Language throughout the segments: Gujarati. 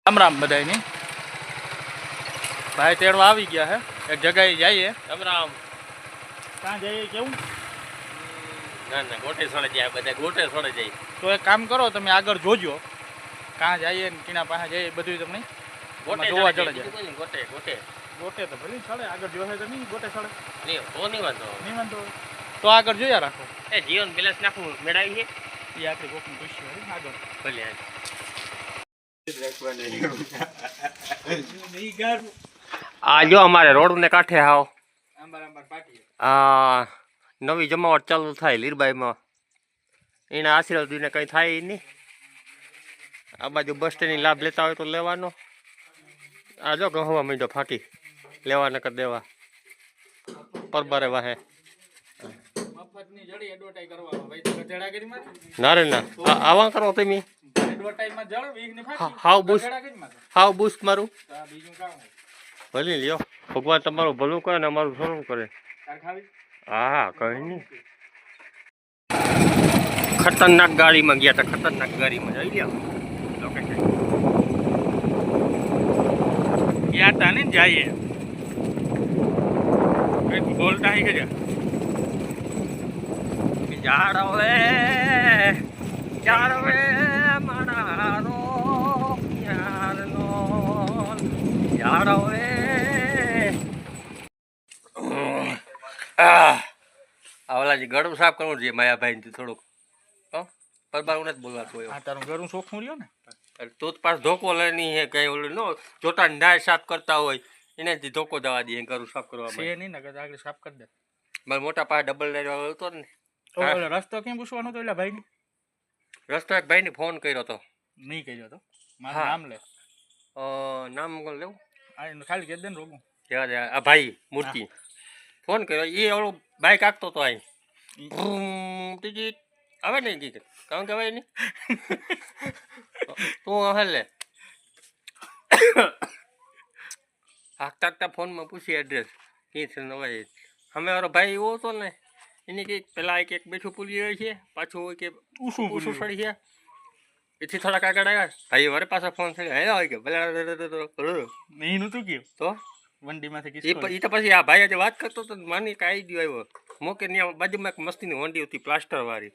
રામ રામ બધાયની ભાઈ તેડવા આવી ગયા હે એક જગ્યાએ જઈએ રામ રામ ક્યાં જઈએ કેવું ના ના ગોટે સોડે જાય બધા ગોટે સોડે જાય તો એક કામ કરો તમે આગળ જોજો ક્યાં જઈએ ને કીના પાસે જઈએ બધું તમને ગોટે જોવા ચડે જાય ગોટે ગોટે ગોટે તો ભલે ચડે આગળ જોશે તો નહીં ગોટે ચડે નહીં તો નહીં વાંધો નહીં વાંધો તો આગળ જોયા રાખો એ જીવન બેલેન્સ નાખવું મેળાવી છે એ આપણી કોકનું પૂછ્યું આગળ ભલે આ જો અમારે રોડ ને કાંઠે હાવ આ નવી જમાવટ ચાલુ થાય લીરબાઈમાં એના આશીર્વાદને કંઈ થાય નહીં આ બાજુ બસ સ્ટેન્ડની લાભ લેતા હોય તો લેવાનો આ જો કહવા માંડ્યો ફાંકી લેવા નકર દેવા પરબારે વાહે ના રે ના આવા કરો તમે હાવ બુસ્ટ મારું ભલે લ્યો ભગવાન તમારું ભલું કરે ને અમારું થોડું કરે હા કઈ નહીં ખતરનાક ગાડીમાં ગયા હતા ખતરનાક ગાડીમાં જઈ ગયા લોકેશન ગયા હતા ને જઈએ કઈ બોલતા હી ગયા યાર હવે મારો યારનો યાર હવે ઓલાજી ગળું સાફ કરવું જોઈએ માયાભાઈ થોડુંક પરબાર નથી બોલવાતું એવું તારું ગળું ચોખ્ખું રહ્યો ને તો પાસ ધોકો લેની હે કઈ ઓલું નો જોતા નાય સાફ કરતા હોય એનાથી ધોકો દવા દે ગળું સાફ કરવા છે નહીં ને આગળ સાફ કરી દે મારા મોટા પાસે ડબલ લાઈન વાળો હતો ને રસ્તો કેમ પૂછવાનો હતો એટલે ભાઈ રસ્તો એક ભાઈને ફોન કર્યો હતો નહીં કર્યો તો મારું નામ લે નામ લેવું ખાલી કહી દે ને રોગું આ ભાઈ મૂર્તિ ફોન કર્યો એ ઓલો બાઈક આંકતો હતો અહીં ટિકિટ આવે ને ટિકિટ કામ કહેવાય નહીં તું હવે લે હાંકતા હાંકતા ફોનમાં પૂછી એડ્રેસ કઈ છે નવાઈ અમે મારો ભાઈ એવો હતો ને એને કંઈક પેલા એક બેઠું પૂરી હોય છે પાછું હોય કે ઊંસું સડી છે એથી થોડાક આગળ આવ્યા ભાઈ વારે પાછા ફોન થઈ ગયા હોય કે ભલે એનું તું ગયું તો વંડીમાંથી એ તો પછી આ ભાઈ આજે વાત કરતો તો માની કે આવી ગયો આવ્યો મોકે ત્યાં બાજુમાં એક મસ્તીની વંડી હતી પ્લાસ્ટર વાળી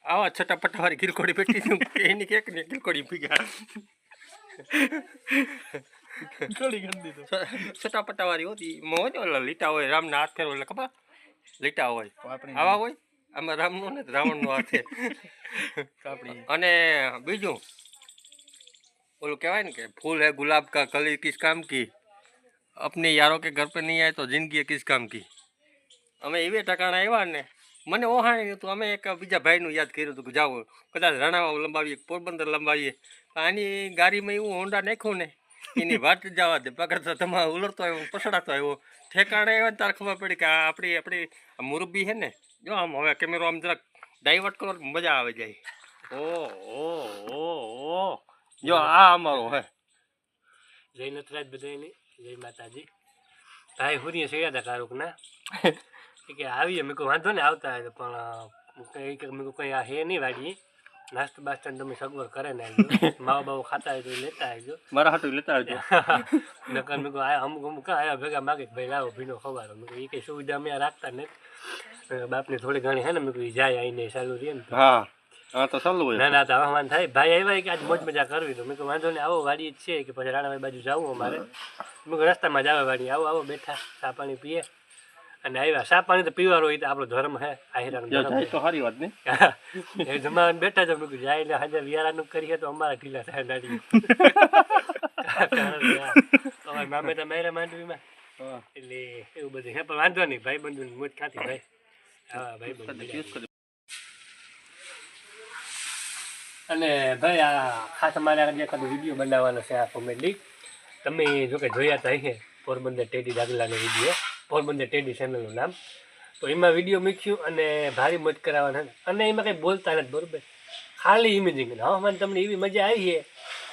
આવા છટાપટા વાળી ગીરકોડી બેઠી હતી એની કેક ને ગીરકોડી ભીગા છટાપટા વાળી હતી મોજ ઓલા લીટા હોય રામના હાથ ફેરવો એટલે ખબર લીટા હોય આવા હોય આમાં રામનો ને રાવણનો હાથે અને બીજું ઓલું કહેવાય ને કે ફૂલ હે ગુલાબ કા કલી કિસ કામ કી अपने यारों के घर पे नहीं आए तो जिंदगी किस काम की અમે એવી ટકાણા આવ્યા ને મને ઓહાણી હતું અમે એક બીજા ભાઈનું યાદ કર્યું હતું કે જાઓ કદાચ રણાવા લંબાવીએ પોરબંદર લંબાવીએ આની ગાડીમાં એવું હોન્ડા નાખ્યું ને એની વાત જવા દે પકડતા તમારે ઉલરતો આવ્યો પસડાતો આવ્યો ઠેકાણે આવ્યા ને તારે ખબર પડી કે આપણી મુરબ્બી છે ને જો આમ હવે કેમેરો આમ જરાક ડાયવર્ટ કરો મજા આવે જાય ઓ જો આ અમારો હે જય નથરાજ બધાની જય માતાજી ભાઈ હુરીએ સૈયા હતા કારુક ના કે આવીએ મેં કોઈ વાંધો ને આવતા હોય પણ કંઈ મેં કંઈ આ હે નહીં વાડીએ નાસ્તો બાસ્તો તમે સગવડ કરે ને આવજો માવા બાવા ખાતા હોય તો લેતા આવજો મારા હાટું લેતા આવજો નકર મેં કહું અમુક કાં આવ્યા ભેગા માગે ભાઈ લાવો ભીનો ખવાડો મેં એ કંઈ સુવિધા અમે રાખતા ને બાપને થોડી ઘણી હે ને મેં કહું જાય આવીને ચાલુ રહે ને હા હા તો ચાલુ હોય ના ના તો હવામાન થાય ભાઈ આવ્યા કે આજ મોજ મજા કરવી તો મેં કહું વાંધો ને આવો વાડી જ છે કે પછી રાણાભાઈ બાજુ જવું અમારે મેં કહું રસ્તામાં જ આવે વાડી આવો બેઠા ચા પાણી પીએ અને આવ્યા ચા પાણી તો પીવાનું હોય તો આપણો ધર્મ હે આહિરાનો તો સારી વાત ને એ જમાવાને બેઠા જ મેં કહું જાય એટલે હાજર વિયારાનું કરીએ તો અમારા ઢીલા થાય નાડી તમારે મામે તો મેરે માંડવીમાં એટલે એવું બધું હે પણ વાંધો નહીં ભાઈ બંધુની મોજ ખાતી ભાઈ હા ભાઈ બંધ અને ભાઈ આ ખાસ અમારે આજે એકાદો વિડીયો બનાવવાનો છે આ કોમેડી તમે જો કે જોયા હતા છે પોરબંદર ટેડી દાગલાનો વિડીયો પોરબંદર ટેડી ચેનલનું નામ તો એમાં વિડીયો મૂક્યું અને ભારે મોજ કરાવવાના અને એમાં કંઈ બોલતા નથી બરાબર ખાલી ઇમેજિંગ હવામાન તમને એવી મજા આવી છે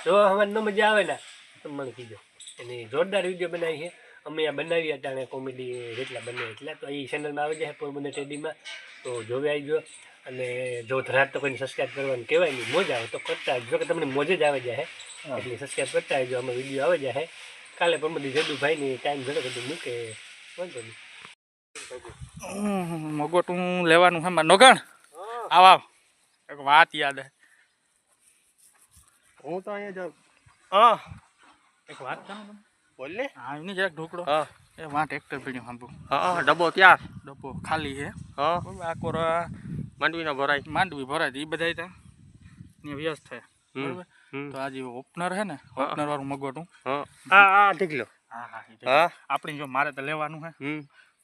જો હવામાન ન મજા આવે ને તમે મને કીધો એની જોરદાર વિડીયો બનાવી છે અમે આ બનાવી હતા અને કોમેડી જેટલા બને એટલા તો એ ચેનલમાં આવી જાય પોરબંદર ટેડીમાં તો જોવે આવી ગયો અને જો ધરાત તો કોઈને સબસ્ક્રાઈબ કરવાનું કહેવાય નહીં મોજ આવે તો કરતા જો કે તમને મોજ જ આવે જાય એટલે સબસ્ક્રાઈબ કરતા આવજો. આમાં વિડીયો આવે જાય કાલે પરમદી જદુભાઈની ટાઈમ ઘણો બધું મૂકે વાંધો નહીં. મગોટું લેવાનું છે મારે નોગણ આવ એક વાત યાદ હે હું તો અહીંયા જાઉં. હા એક વાત કરું તમે બોલ ને. હા એમની જરાક ઢોકળો હા એ વાં ટ્રેક્ટર પીડ્યું સાંભળું હા ડબ્બો ત્યાં. ડબ્બો ખાલી છે હા બરાબર આકોર માંડવીનો ભરાય. માંડવી ભરાય એ બધા ત્યાં ને વ્યસ્ત થાય બરાબર તો આ જે ઓપનર છે ને ઓપનર વાળું મગોટું હા હા ઠીક લો. હા હા હા આપણી જો મારે તો લેવાનું છે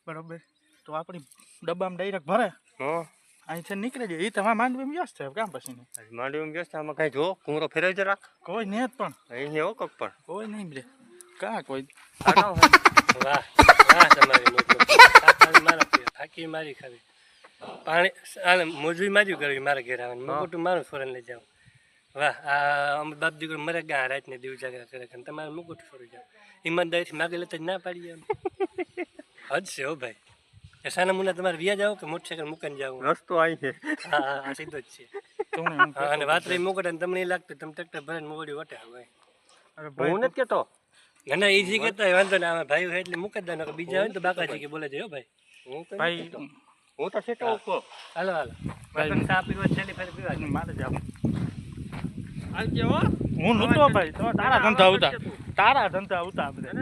બરાબર તો આપણી ડબ્બામાં ડાયરેક્ટ ભરે હા અહીંથી નીકળી જાય એ તમારે માંડવી વ્યસ્ત થાય કામ પછી માંડવીમાં વ્યસ્ત આમાં કાંઈ જો કુંવરો ફેરવી જરા. કોઈ નહીં જ પણ અહીંયા હો કોક પણ કોઈ નહીં રે કાં કોઈ વાહ વાહ તમારી મોજું મારા ફાકી મારી ખાવી પાણી આને મોજું માર્યું કરવી મારા ઘેર આવે મોટું મારું ફોરન લઈ જાઉં. વાહ આ અમે બાપ દીકરો મરે ગયા રાતને દીવ જાગરા કરે કે તમારે મુકુટ ફોરી જાવ ઈમાનદારીથી માગે લેતા જ ના પાડી એમ હદ છે હો ભાઈ. એ સાના મુના તમારે વ્યા જાઓ કે મોટરસાઇકલ મૂકીને જાવ? રસ્તો અહીં છે. હા હા આ સીધો જ છે. હા અને વાત રહી મોકટ અને તમને એ લાગતું તમે ટ્રેક્ટર ભરીને મોડી વટે હોય. હું નથી કહેતો. ના ના ઈજી કહેતા હોય વાંધો ને આમાં ભાઈ હોય એટલે મૂકી દે ને બીજા હોય ને તો બાકાજી કે બોલે છે હો ભાઈ. ભાઈ હું તો સેટો ઉકો. હાલો હાલો ભાઈ ચા પીવા છેલ્લી ફેર પીવા મારે જાવ હું નહોતો ભાઈ તારા ધંધા ઉતા બધા